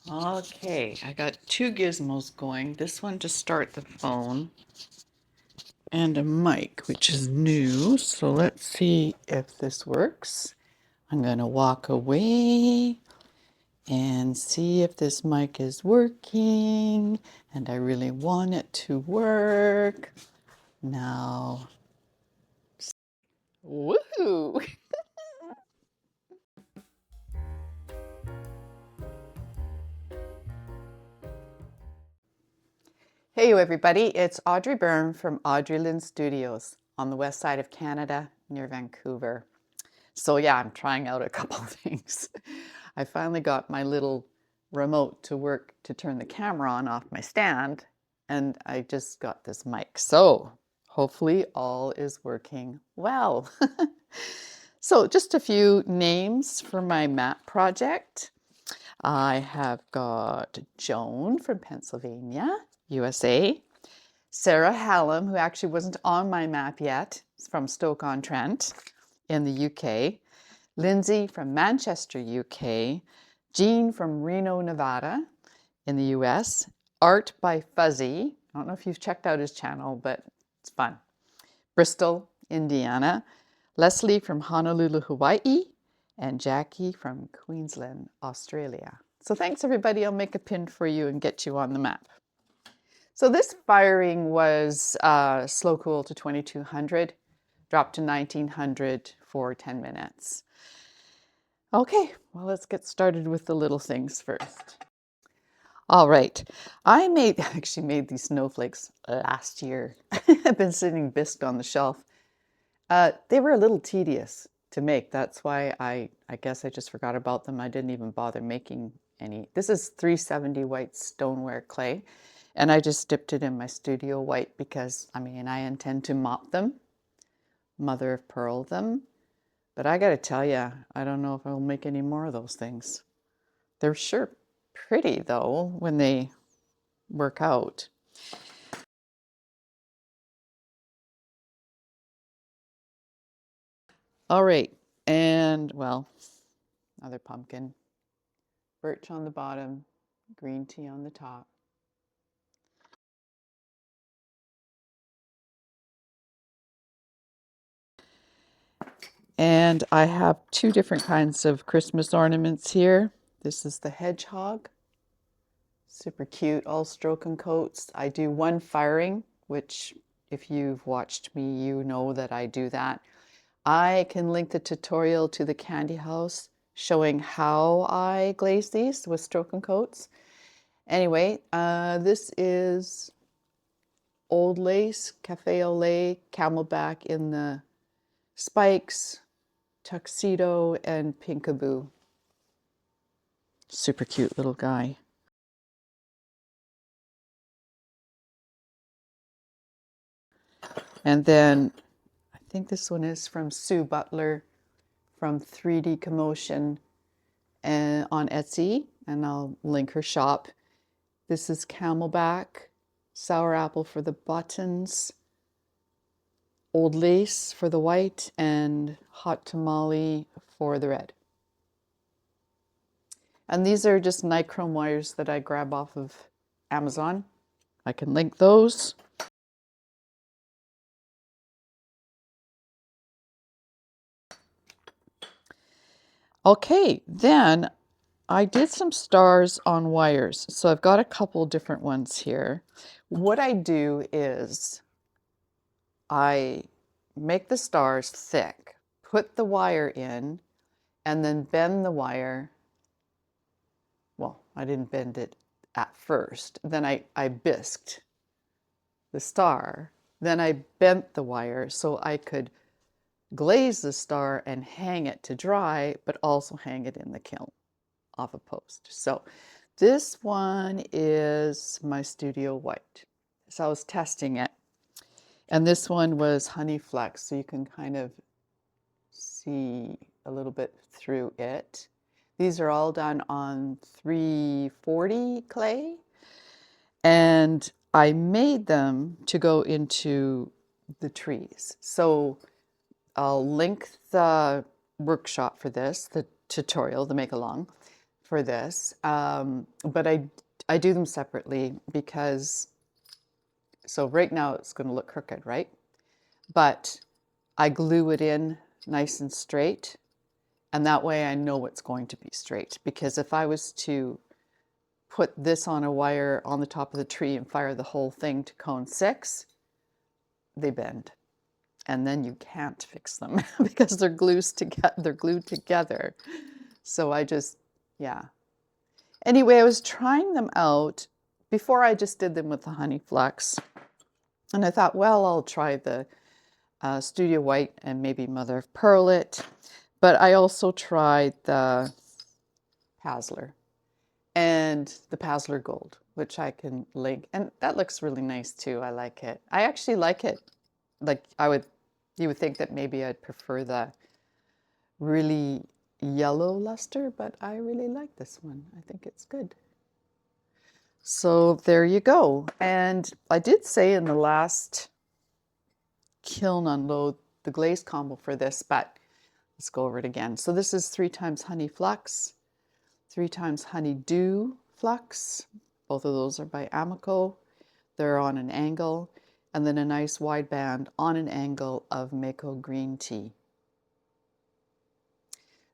Okay, I got two gizmos going. This one to start the phone and a mic, which is new. So let's see if this works. I'm going to walk away and see if this mic is working. And I really want it to work. Now, woohoo! Hey everybody, it's Audrey Byrne from Audreylynnstudiios on the west side of Canada near Vancouver. So yeah, I'm trying out a couple things. I finally got my little remote to work to turn the camera on off my stand, and I just got this mic. So hopefully all is working well. So just a few names for my map project. I have got Joan from Pennsylvania, USA. Sarah Hallam, who actually wasn't on my map yet, from Stoke-on-Trent in the UK. Lindsay from Manchester, UK. Jean from Reno, Nevada in the US. Art by Fuzzy. I don't know if you've checked out his channel, but it's fun. Bristol, Indiana. Leslie from Honolulu, Hawaii. And Jackie from Queensland, Australia. So thanks everybody. I'll make a pin for you and get you on the map. So this firing was slow cool to 2200, dropped to 1900 for 10 minutes. Okay, well, let's get started with the little things first. All right, I actually made these snowflakes last year. I've been sitting bisque on the shelf. They were a little tedious to make. That's why I guess I just forgot about them. I didn't even bother making any. This is 370 white stoneware clay, and I just dipped it in my studio white because, I mean, I intend to mop them, mother of pearl them. But I gotta tell you, I don't know if I'll make any more of those things. They're sure pretty though when they work out. All right, and well, another pumpkin. Birch on the bottom, green tea on the top. And I have two different kinds of Christmas ornaments here. This is the hedgehog. Super cute, all stroke and coats. I do one firing, which if you've watched me, you know that I do that. I can link the tutorial to the Candy House showing how I glaze these with stroke and coats. Anyway, this is old lace, cafe au lait, camelback in the spikes, tuxedo, and pinkaboo. Super cute little guy. And then I think this one is from Sue Butler from 3D Commotion and on Etsy, and I'll link her shop. This is camelback, sour apple for the buttons, old lace for the white, and hot tamale for the red. And these are just NICHROME wires that I grab off of Amazon. I can link those. Okay, then I did some stars on wires. So I've got a couple different ones here. What I do is I make the stars thick, put the wire in, and then bend the wire. Well, I didn't bend it at first. Then I bisqued the star. Then I bent the wire so I could glaze the star and hang it to dry, but also hang it in the kiln off a post. So this one is my studio white. So I was testing it. And this one was honey flex, so you can kind of see a little bit through it. These are all done on 340 clay. And I made them to go into the trees. So I'll link the workshop for this, the tutorial, the make along, for this, but I do them separately because, so right now it's going to look crooked, right? But I glue it in nice and straight, and that way I know it's going to be straight. Because if I was to put this on a wire on the top of the tree and fire the whole thing to cone 6, they bend. And then you can't fix them because they're glued together. So I just, yeah. Anyway, I was trying them out. Before I just did them with the honey flux. And I thought, well, I'll try the Studio White and maybe Mother of Pearl it. But I also tried the PASLER and the PASLER Gold, which I can link. And that looks really nice too. I like it. I actually like it. Like you would think that maybe I'd prefer the really yellow luster, but I really like this one. I think it's good. So there you go. And I did say in the last kiln unload the glaze combo for this, but let's go over it again. So this is 3 times honey flux, 3 times honey dew flux. Both of those are by Amico. They're on an angle, and then a nice wide band on an angle of Mako green tea.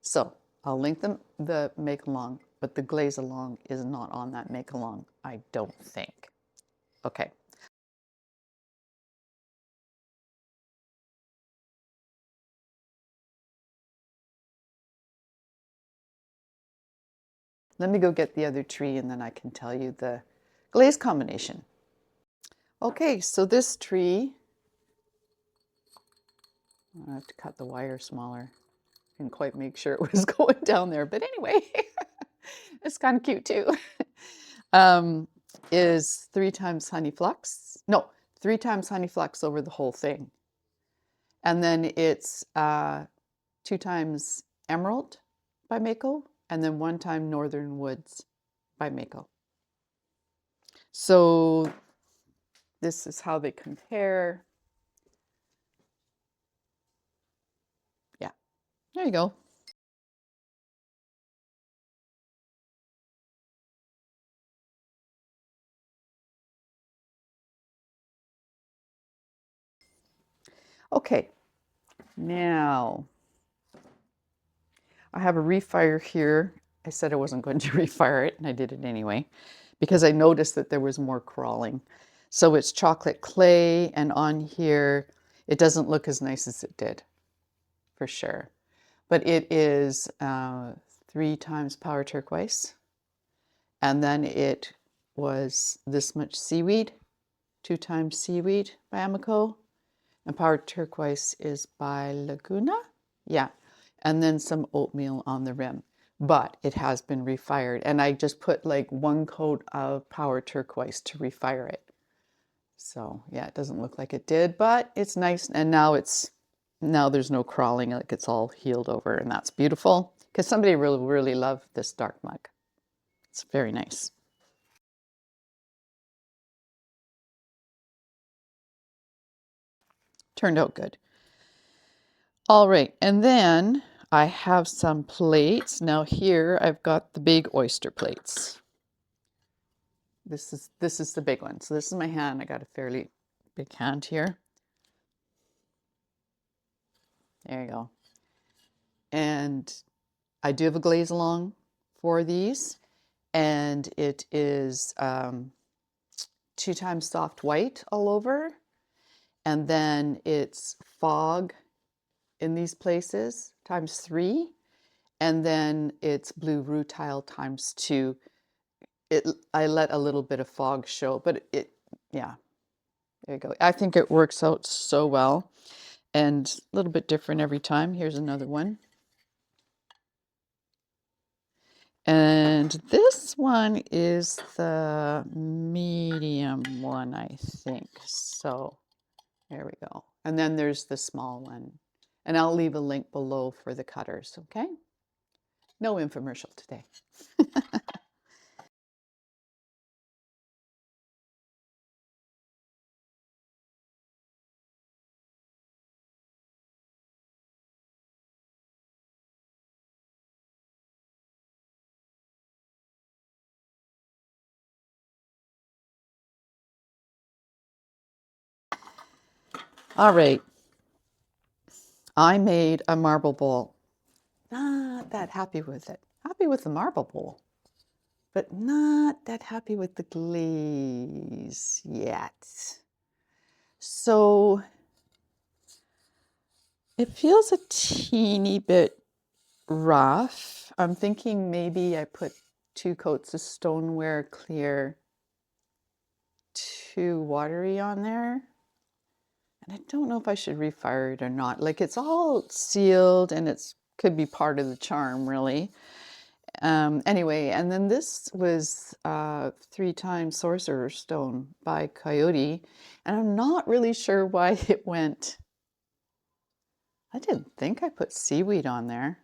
So I'll link them, the make along, but the glaze along is not on that make along, I don't think. Okay. Let me go get the other tree and then I can tell you the glaze combination. Okay, so this tree, I have to cut the wire smaller. Didn't quite make sure it was going down there, but anyway, it's kind of cute too. Is 3 times honey flux. No, 3 times honey flux over the whole thing. And then it's 2 times emerald by Mako, and then 1 time northern woods by Mako. So this is how they compare. Yeah, there you go. Okay, now I have a refire here. I said I wasn't going to refire it, and I did it anyway, because I noticed that there was more crawling. So it's chocolate clay, and on here, it doesn't look as nice as it did, for sure. But it is 3 times power turquoise, and then it was this much seaweed, 2 times seaweed by Amico, and power turquoise is by Laguna. Yeah, and then some oatmeal on the rim. But it has been refired, and I just put like 1 coat of power turquoise to refire it. So yeah, it doesn't look like it did, but it's nice. And now there's no crawling, like it's all healed over, and that's beautiful because somebody really loved this dark mug. It's very nice. Turned out good. All right, and then I have some plates. Now here I've got the big oyster plates. This is the big one. So this is my hand. I got a fairly big hand here. There you go. And I do have a glaze along for these, and it is 2 times soft white all over, and then it's fog in these places times 3, and then it's blue rutile times 2. I let a little bit of fog show, but yeah, there you go. I think it works out so well, and a little bit different every time. Here's another one. And this one is the medium one, I think. So there we go. And then there's the small one. And I'll leave a link below for the cutters, okay? No infomercial today. All right, I made a marble bowl. Not that happy with it. Happy with the marble bowl, but not that happy with the glaze yet. So it feels a teeny bit rough. I'm thinking maybe I put 2 coats of stoneware clear, too watery on there. And I don't know if I should refire it or not. Like, it's all sealed and it's could be part of the charm, really. Anyway, and then this was 3 times Sorcerer's Stone by Coyote, and I'm not really sure why it went. I didn't think I put seaweed on there.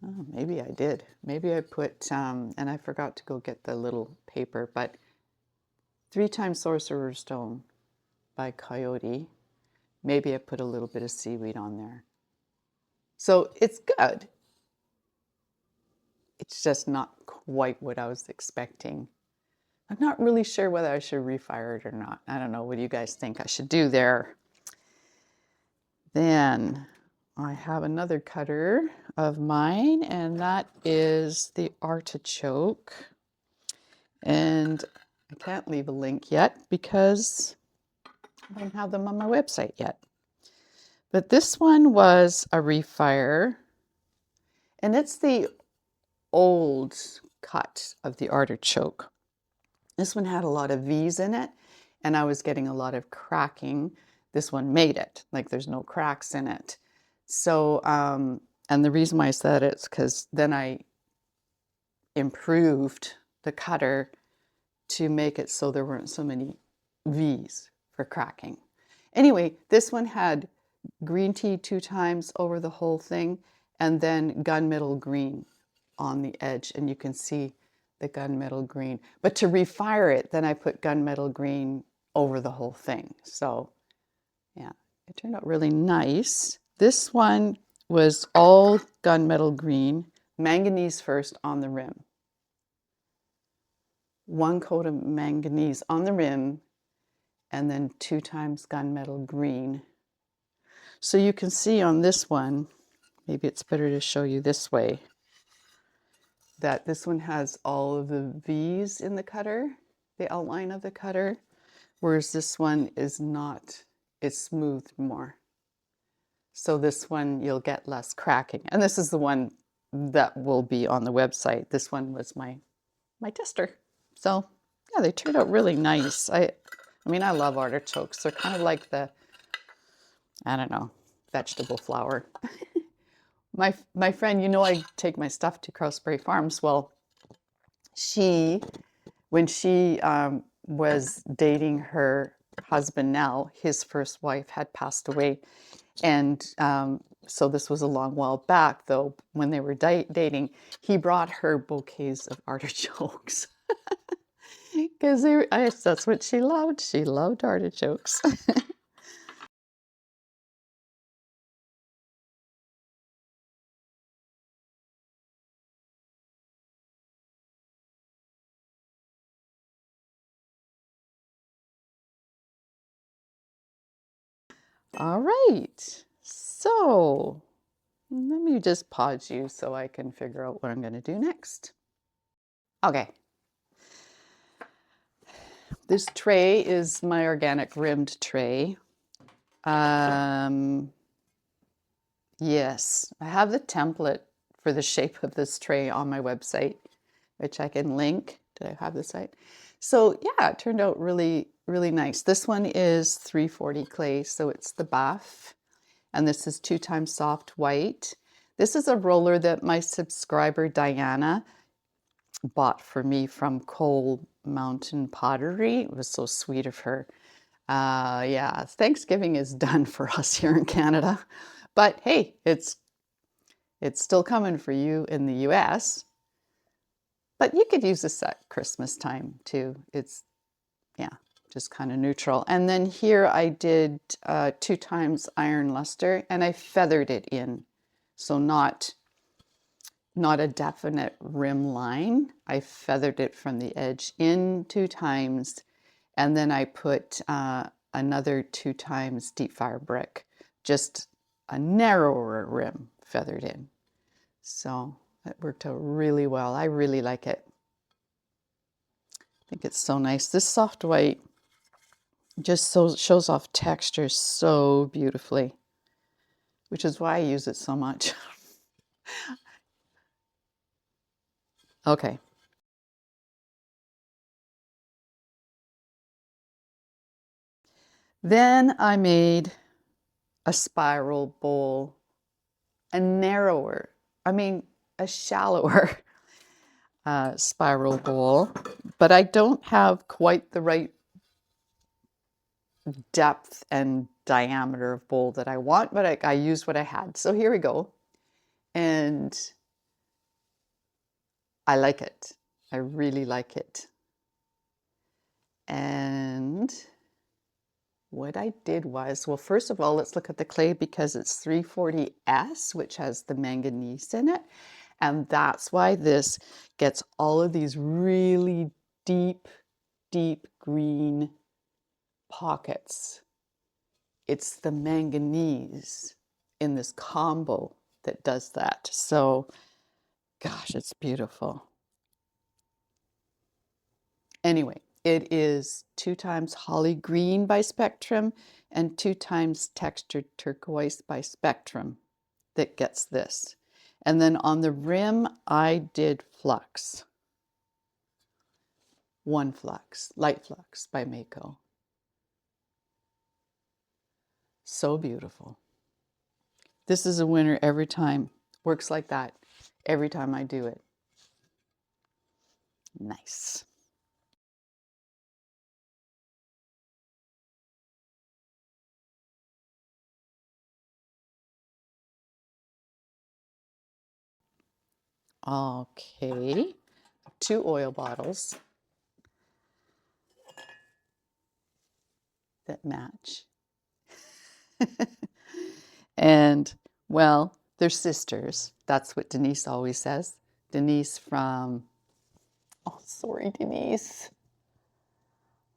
Oh, maybe I did. Maybe I put, and I forgot to go get the little paper, but 3 times Sorcerer's Stone by Coyote. Maybe I put a little bit of seaweed on there. So it's good. It's just not quite what I was expecting. I'm not really sure whether I should refire it or not. I don't know. What do you guys think I should do there? Then I have another cutter of mine, and that is the Artichoke. And I can't leave a link yet because I don't have them on my website yet. But this one was a refire, and it's the old cut of the Artichoke. This one had a lot of V's in it, and I was getting a lot of cracking. This one made it, like there's no cracks in it. So, and the reason why I said it's because then I improved the cutter to make it so there weren't so many V's for cracking. Anyway, this one had green tea 2 times over the whole thing, and then gunmetal green on the edge, and you can see the gunmetal green. But to refire it, then I put gunmetal green over the whole thing. So yeah, it turned out really nice. This one was all gunmetal green, manganese first on the rim. 1 coat of manganese on the rim, and then 2 times gunmetal green. So you can see on this one, maybe it's better to show you this way, that this one has all of the V's in the cutter, the outline of the cutter, whereas this one is not, it's smoothed more. So this one you'll get less cracking. And this is the one that will be on the website. This one was my tester. So yeah, they turned out really nice. I mean, I love artichokes. They're kind of like the, I don't know, vegetable flower. My friend, you know, I take my stuff to Crowsbury Farms. Well, when she was dating her husband now, his first wife had passed away. And so this was a long while back, though, when they were dating, he brought her bouquets of artichokes. Because that's what she loved. She loved artichokes. All right. So let me just pause you so I can figure out what I'm going to do next. Okay. This tray is my organic rimmed tray. Yes, I have the template for the shape of this tray on my website, which I can link. Did I have the site? So yeah, it turned out really, really nice. This one is 340 clay, so it's the buff. And this is 2 times soft white. This is a roller that my subscriber Diana bought for me from Coal Mountain Pottery. It was so sweet of her. Yeah, Thanksgiving is done for us here in Canada. But hey, it's still coming for you in the US. But you could use this at Christmas time too. It's, yeah, just kind of neutral. And then here I did 2 times iron luster, and I feathered it in. So not a definite rim line. I feathered it from the edge in 2 times, and then I put another 2 times deep fire brick, just a narrower rim feathered in. So it worked out really well. I really like it. I think it's so nice. This soft white just shows off texture so beautifully, which is why I use it so much. Okay. Then I made a spiral bowl, a narrower, a shallower spiral bowl, but I don't have quite the right depth and diameter of bowl that I want, but I used what I had. So here we go. And I like it. I really like it. And what I did was, well, first of all, let's look at the clay because it's 340S, which has the manganese in it. And that's why this gets all of these really deep, deep green pockets. It's the manganese in this combo that does that. So, gosh, it's beautiful. Anyway, it is 2 times holly green by Spectrum and 2 times textured turquoise by Spectrum that gets this. And then on the rim, I did flux. 1 flux, light flux by Mako. So beautiful. This is a winner every time. Works like that every time I do it. Nice. Okay, 2 oil bottles that match. And, well, they're sisters. That's what Denise always says. Denise from, oh, sorry, Denise.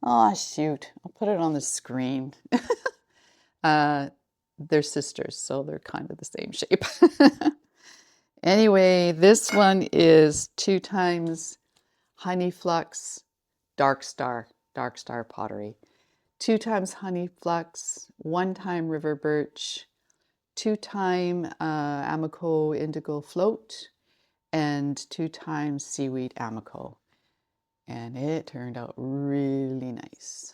Oh, shoot. I'll put it on the screen. They're sisters, so they're kind of the same shape. Anyway, this one is 2 times Honey Flux Dark Star pottery. 2 times Honey Flux, 1 time River Birch, 2 time Amico Indigo Float, and 2 times Seaweed Amico. And it turned out really nice.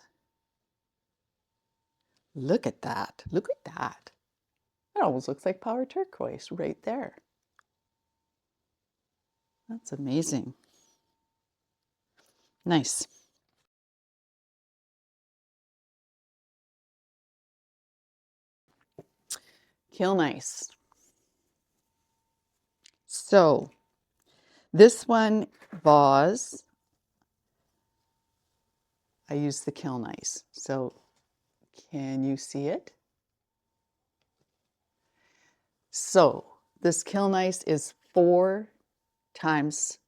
Look at that. Look at that. It almost looks like powder turquoise right there. That's amazing. Nice. Kiln ice. So this one vase, I used the kiln ice. So can you see it? So this kiln ice is 4 times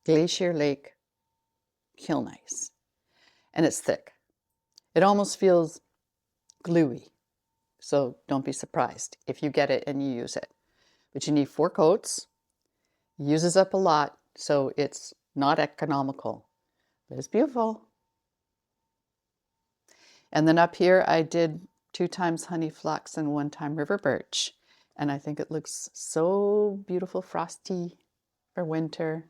Glacier Lake kiln ice. And it's thick. It almost feels gluey. So don't be surprised if you get it and you use it. But you need 4 coats. Uses up a lot, so it's not economical, but it's beautiful. And then up here I did 2 times Honey Flux and 1 time River Birch. And I think it looks so beautiful, frosty for winter.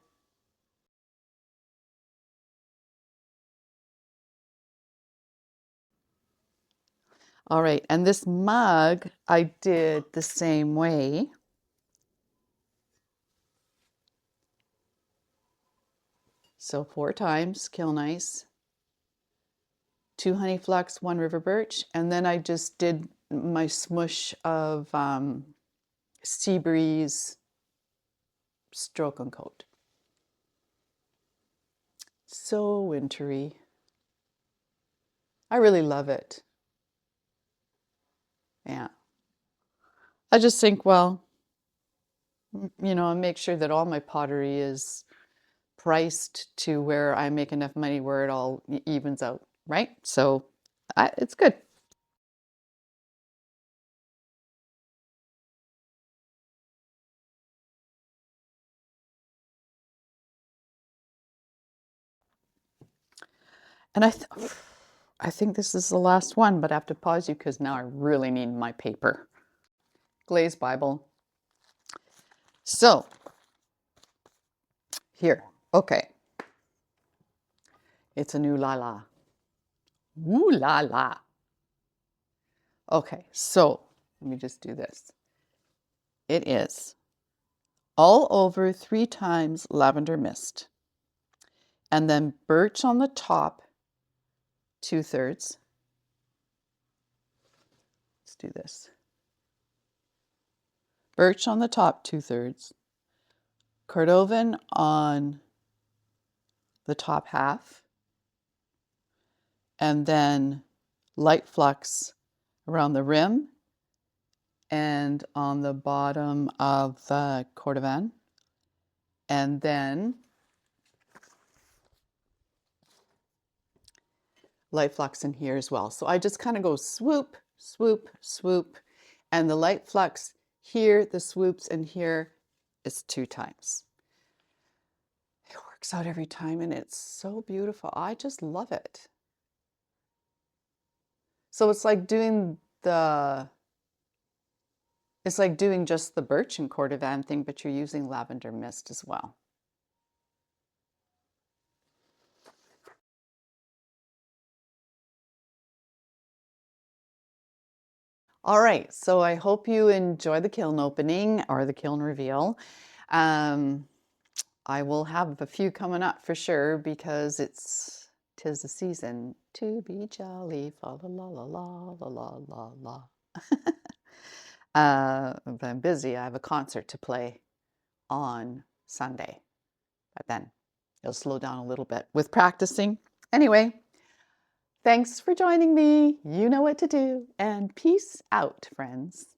All right, and this mug I did the same way. So 4 times kiln ice, 2 Honey Flux, 1 River Birch, and then I just did my smush of Sea Breeze Stroke and Coat. So wintry. I really love it. Yeah. I just think, well, you know, make sure that all my pottery is priced to where I make enough money where it all evens out, right? So it's good. And I think this is the last one, but I have to pause you because now I really need my paper. Glaze Bible. So here, okay. It's a new la la. Ooh la la. Okay, so let me just do this. It is all over 3 times lavender mist, and then birch on the top 2/3. Let's do this. Birch on the top 2/3, cordovan on the top half, and then light flux around the rim and on the bottom of the cordovan, and then light flux in here as well. So I just kind of go swoop, swoop, swoop, and the light flux here, the swoops, and here is 2 times. It works out every time, and it's so beautiful. I just love it. So it's like doing just the birch and cordovan thing, but you're using lavender mist as well. All right, so I hope you enjoy the kiln opening or the kiln reveal. I will have a few coming up for sure because tis the season to be jolly, fa la la la la la la la la. But I'm busy. I have a concert to play on Sunday, but then it'll slow down a little bit with practicing. Anyway, thanks for joining me. You know what to do, and peace out, friends.